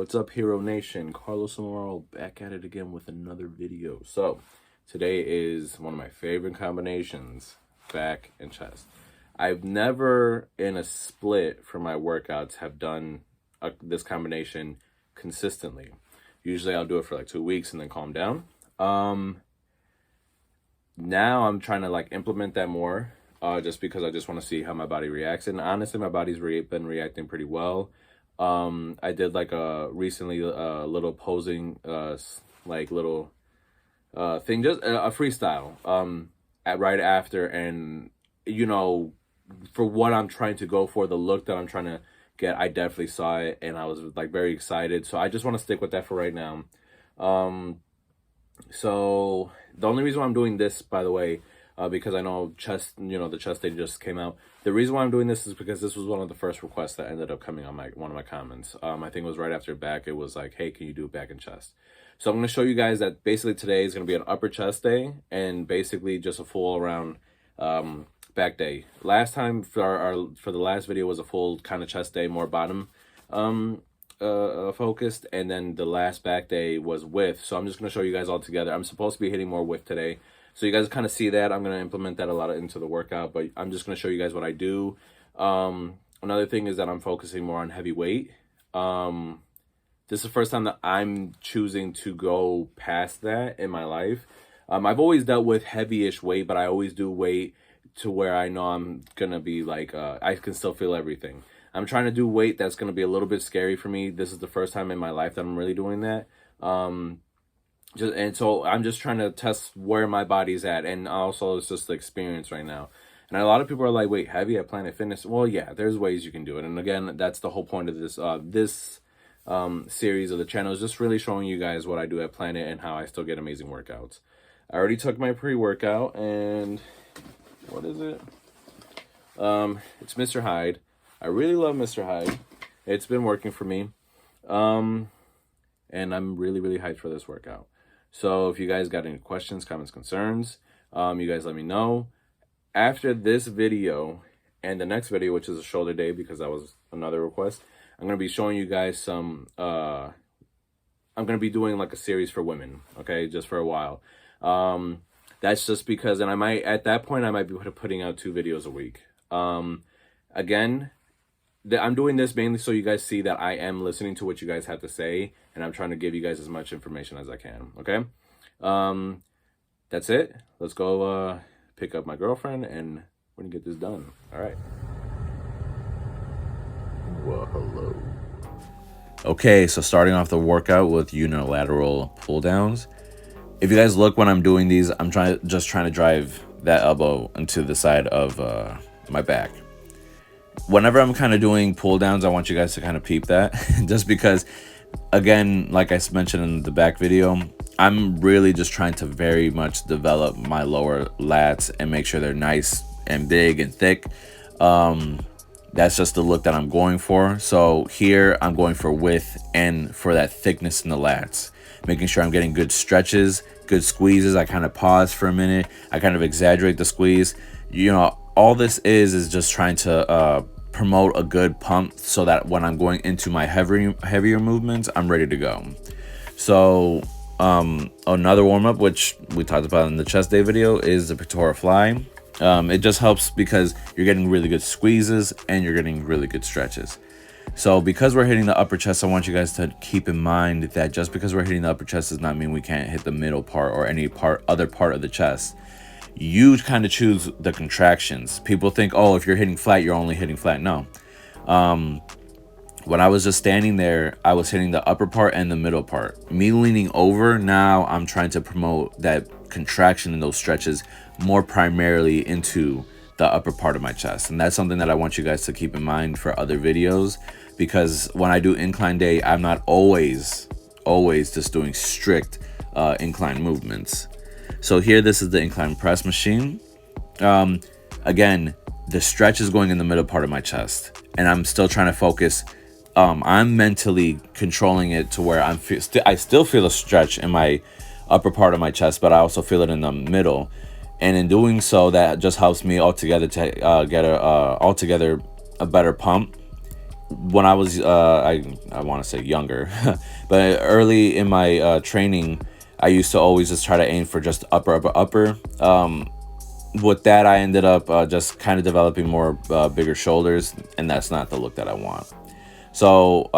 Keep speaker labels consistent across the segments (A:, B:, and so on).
A: What's up, Hero Nation? Carlos Amaro back at it again with another video. So today is one of my favorite combinations, back and chest. I've never in a split for my workouts have done this combination consistently. Usually I'll do it for like 2 weeks and then calm down. Now I'm trying to like implement that more, just because I just want to see how my body reacts. And honestly, my body's been reacting pretty well. I did like recently a little posing like little thing, just a freestyle right after, and you know, for what I'm trying to go for, the look that I'm trying to get, I definitely saw it and I was like very excited. So I just want to stick with that for right now. So the only reason why I'm doing this, by the way, because I know chest, you know, the chest day just came out. The reason why I'm doing this is because this was one of the first requests that ended up coming on one of my comments. I think it was right after back. It was like, hey, can you do back and chest? So I'm going to show you guys that basically today is going to be an upper chest day and basically just a full around back day. Last time for the last video was a full kind of chest day, more bottom focused, and then the last back day was width. So I'm just going to show you guys all together. I'm supposed to be hitting more width today, so you guys kind of see that. I'm going to implement that a lot into the workout, but I'm just going to show you guys what I do. Another thing is that I'm focusing more on heavy weight. This is the first time that I'm choosing to go past that in my life. I've always dealt with heavy-ish weight, but I always do weight to where I know I'm going to be like, I can still feel everything. I'm trying to do weight that's going to be a little bit scary for me. This is the first time in my life that I'm really doing that. So I'm just trying to test where my body's at, and also it's just the experience right now. And a lot of people are like, wait, heavy at Planet Fitness? Well, yeah, there's ways you can do it. And again, that's the whole point of this series of the channel, is just really showing you guys what I do at Planet and how I still get amazing workouts. I already took my pre-workout, and what is it? It's Mr. Hyde. I really love Mr. Hyde. It's been working for me. And I'm really, really hyped for this workout. So if you guys got any questions, comments, concerns, you guys let me know. After this video and the next video, which is a shoulder day, because that was another request, I'm going to be showing you guys some, I'm going to be doing like a series for women, okay, just for a while. That's just because, and I might, at that point, I might be putting out 2 videos a week. Again, I'm doing this mainly so you guys see that I am listening to what you guys have to say, and I'm trying to give you guys as much information as I can, okay? That's it. Let's go pick up my girlfriend, and we're gonna get this done. All right. Well, hello. Okay, so starting off the workout with unilateral pull downs. If you guys look when I'm doing these, I'm just trying to drive that elbow into the side of my back. Whenever I'm kind of doing pull downs, I want you guys to kind of peep that, just because, again, like I mentioned in the back video, I'm really just trying to very much develop my lower lats and make sure they're nice and big and thick. That's just the look that I'm going for. So here I'm going for width and for that thickness in the lats, making sure I'm getting good stretches, good squeezes. I kind of pause for a minute. I kind of exaggerate the squeeze. You know, all this is just trying to promote a good pump so that when I'm going into my heavier movements, I'm ready to go. So another warm-up, which we talked about in the chest day video, is the pectoral fly. It just helps because you're getting really good squeezes and you're getting really good stretches. So because we're hitting the upper chest, I want you guys to keep in mind that just because we're hitting the upper chest does not mean we can't hit the middle part or any other part of the chest. You kind of choose the contractions. People think, oh, if you're hitting flat, you're only hitting flat. No. When I was just standing there, I was hitting the upper part and the middle part. Me leaning over, now I'm trying to promote that contraction in those stretches more primarily into the upper part of my chest. And that's something that I want you guys to keep in mind for other videos, because when I do incline day, I'm not always just doing strict incline movements. So here, this is the incline press machine. Again, the stretch is going in the middle part of my chest, and I'm still trying to focus. I'm mentally controlling it to where I still feel a stretch in my upper part of my chest, but I also feel it in the middle. And in doing so, that just helps me altogether to get a better pump when I was I want to say younger, but early in my training, I used to always just try to aim for just upper. With that, I ended up just kind of developing more bigger shoulders, and that's not the look that I want. So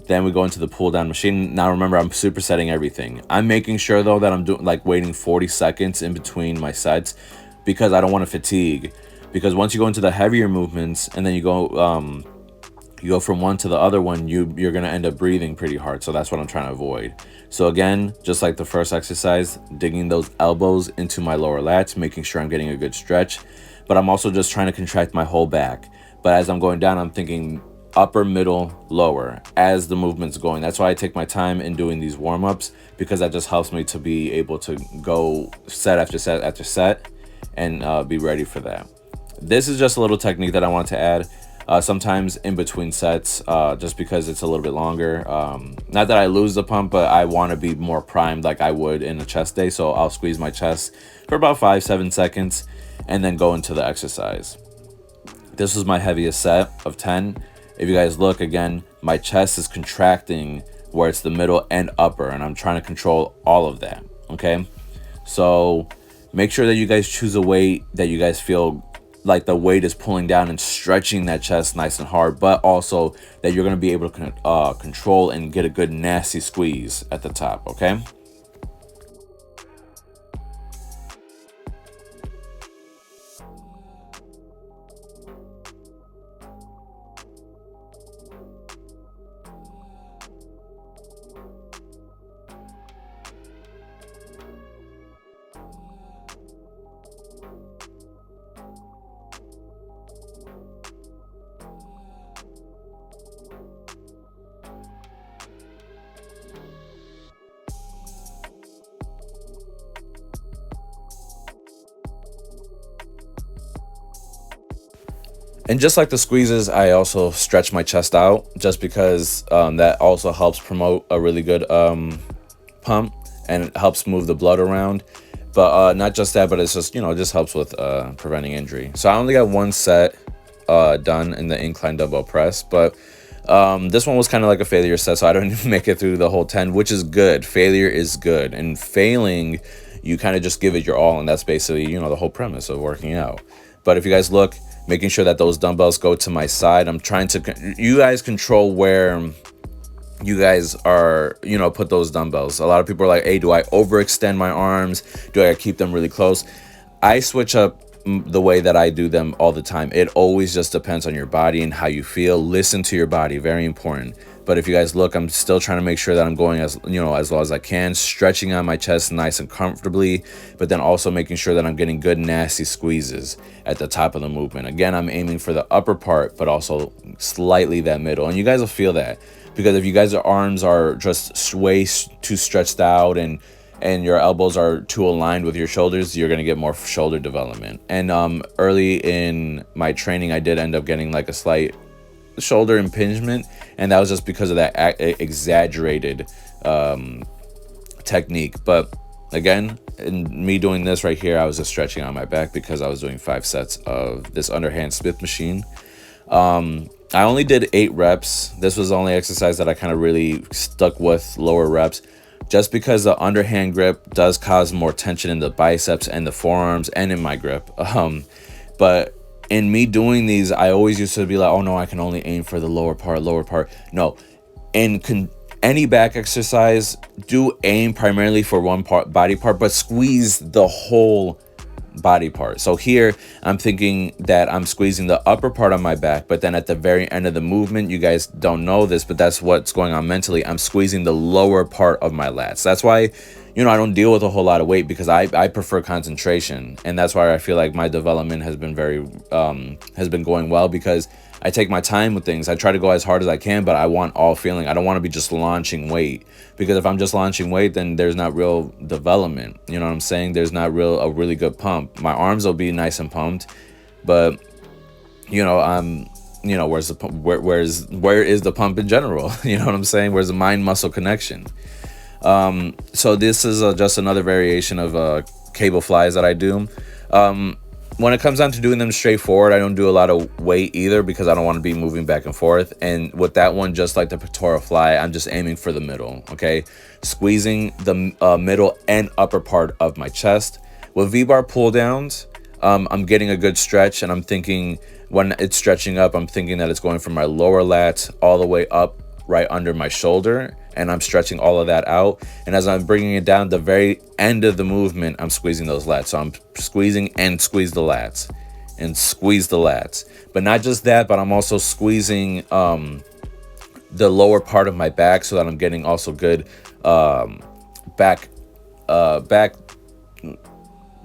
A: then we go into the pull down machine. Now remember, I'm supersetting everything. I'm making sure though that I'm doing like waiting 40 seconds in between my sets, because I don't want to fatigue. Because once you go into the heavier movements and then you go from one to the other one, you're gonna end up breathing pretty hard. So that's what I'm trying to avoid. So again, just like the first exercise, digging those elbows into my lower lats, making sure I'm getting a good stretch. But I'm also just trying to contract my whole back. But as I'm going down, I'm thinking upper, middle, lower as the movement's going. That's why I take my time in doing these warm-ups, because that just helps me to be able to go set after set after set and be ready for that. This is just a little technique that I want to add. Sometimes in between sets, just because it's a little bit longer. Not that I lose the pump, but I want to be more primed like I would in a chest day. So I'll squeeze my chest for about 5-7 seconds and then go into the exercise. This was my heaviest set of 10. If you guys look again, my chest is contracting where it's the middle and upper, and I'm trying to control all of that. Okay, so make sure that you guys choose a weight that you guys feel like the weight is pulling down and stretching that chest nice and hard, but also that you're going to be able to control and get a good nasty squeeze at the top. Okay. And just like the squeezes, I also stretch my chest out, just because that also helps promote a really good pump, and it helps move the blood around. But not just that, but it's just, it just helps with preventing injury. So I only got one set done in the incline dumbbell press, but this one was kind of like a failure set, so I don't even make it through the whole 10, which is good. Failure is good, and failing, you kind of just give it your all, and that's basically, the whole premise of working out. But if you guys look, making sure that those dumbbells go to my side, I'm trying to, you guys control where you guys are, put those dumbbells. A lot of people are like, hey, do I overextend my arms? Do I keep them really close? I switch up the way that I do them all the time. It always just depends on your body and how you feel. Listen to your body, very important. But if you guys look, I'm still trying to make sure that I'm going as low as I can, stretching on my chest nice and comfortably, but then also making sure that I'm getting good nasty squeezes at the top of the movement. Again, I'm aiming for the upper part, but also slightly that middle. And you guys will feel that, because if you guys' arms are just way too stretched out and your elbows are too aligned with your shoulders, you're going to get more shoulder development. And early in my training, I did end up getting like a slight shoulder impingement, and that was just because of that exaggerated technique. But again, in me doing this right here, I was just stretching on my back because I was doing 5 sets of this underhand Smith machine. I only did 8 reps. This was the only exercise that I kind of really stuck with, lower reps, just because the underhand grip does cause more tension in the biceps and the forearms and in my grip. But in me doing these, I always used to be like, oh no, I can only aim for the lower part. No, in any back exercise, do aim primarily for one body part, but squeeze the whole body part. So here I'm thinking that I'm squeezing the upper part of my back, but then at the very end of the movement, you guys don't know this, but that's what's going on mentally, I'm squeezing the lower part of my lats. That's why I don't deal with a whole lot of weight, because I prefer concentration, and that's why I feel like my development has been going well, because I take my time with things. I try to go as hard as I can, but I want all feeling. I don't want to be just launching weight, because if I'm just launching weight, then there's not real development. You know what I'm saying? There's not a really good pump. My arms will be nice and pumped, but where's the where is the pump in general? You know what I'm saying? Where's the mind muscle connection? So this is just another variation of cable flies that I do. when it comes down to doing them straight forward, I don't do a lot of weight either because I don't want to be moving back and forth. And with that one, just like the pectoral fly, I'm just aiming for the middle, okay? Squeezing the middle and upper part of my chest. With V-bar pull downs, I'm getting a good stretch, and I'm thinking when it's stretching up, I'm thinking that it's going from my lower lat all the way up right under my shoulder, and I'm stretching all of that out. And as I'm bringing it down, the very end of the movement, I'm squeezing those lats. So I'm squeezing and squeeze the lats and squeeze the lats. But not just that, but I'm also squeezing the lower part of my back so that I'm getting also good back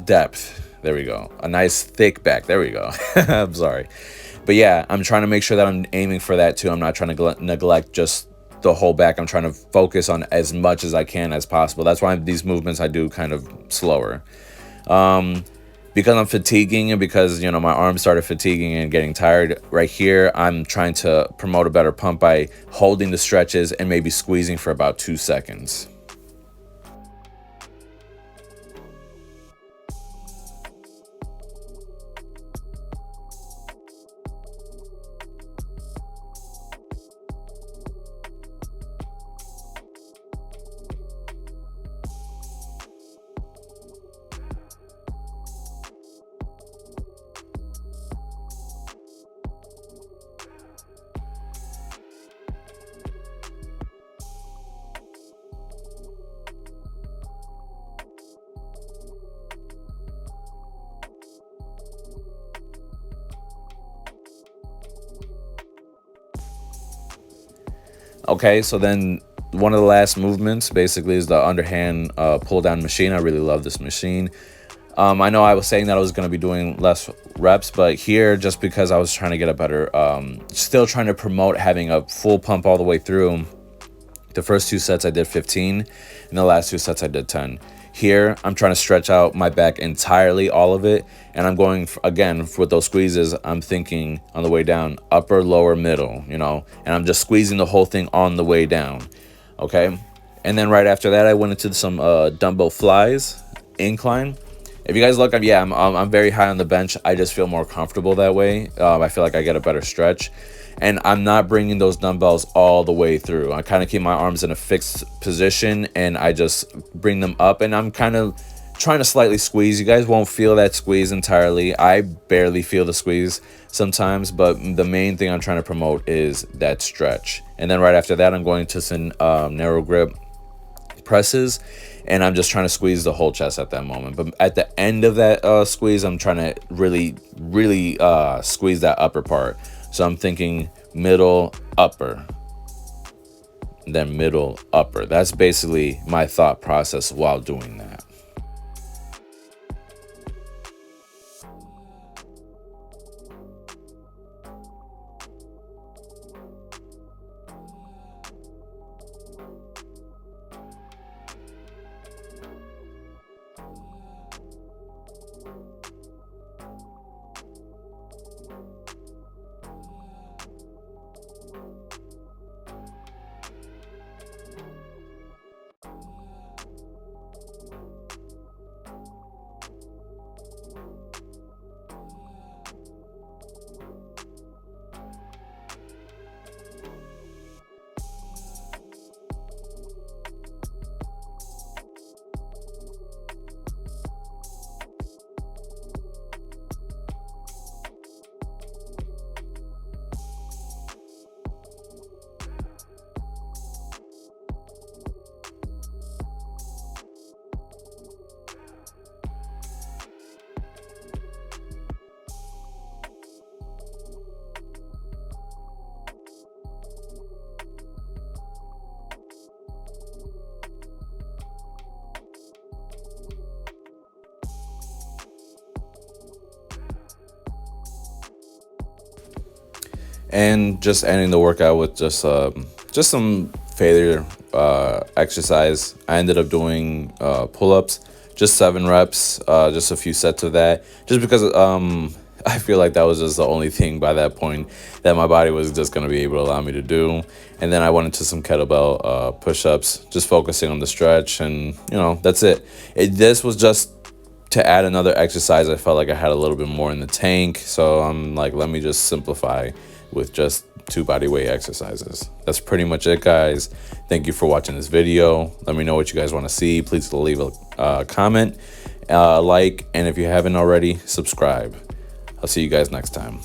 A: depth. There we go. A nice thick back. There we go. I'm sorry. But yeah, I'm trying to make sure that I'm aiming for that too. I'm not trying to neglect just the whole back. I'm trying to focus on as much as I can as possible. That's why these movements I do kind of slower. Because I'm fatiguing and because, you know, my arms started fatiguing and getting tired right here, I'm trying to promote a better pump by holding the stretches and maybe squeezing for about 2 seconds. Okay, so then one of the last movements basically is the underhand pull down machine. I really love this machine. I know I was saying that I was going to be doing less reps, but here, just because I was trying to get a better, still trying to promote having a full pump all the way through, the first 2 sets I did 15, and the last 2 sets I did 10. Here, I'm trying to stretch out my back entirely, all of it, and I'm going, again, with those squeezes, I'm thinking on the way down, upper, lower, middle, you know, and I'm just squeezing the whole thing on the way down, okay? And then right after that, I went into some dumbbell flies, incline. If you guys look, I'm very high on the bench. I just feel more comfortable that way. I feel like I get a better stretch. And I'm not bringing those dumbbells all the way through. I kind of keep my arms in a fixed position and I just bring them up, and I'm kind of trying to slightly squeeze. You guys won't feel that squeeze entirely. I barely feel the squeeze sometimes, but the main thing I'm trying to promote is that stretch. And then right after that, I'm going to some narrow grip presses, and I'm just trying to squeeze the whole chest at that moment. But at the end of that squeeze, I'm trying to really squeeze that upper part. So I'm thinking middle, upper, then middle, upper. That's basically my thought process while doing that. And just ending the workout with just some failure exercise. I ended up doing pull-ups, just 7 reps, just a few sets of that, just because I feel like that was just the only thing by that point that my body was just going to be able to allow me to do. And then I went into some kettlebell push-ups, just focusing on the stretch, and you know, that's it. This was just to add another exercise, I felt like I had a little bit more in the tank. So I'm like, let me just simplify with just 2 body weight exercises. That's pretty much it, guys. Thank you for watching this video. Let me know what you guys want to see. Please leave a comment, like, and if you haven't already, subscribe. I'll see you guys next time.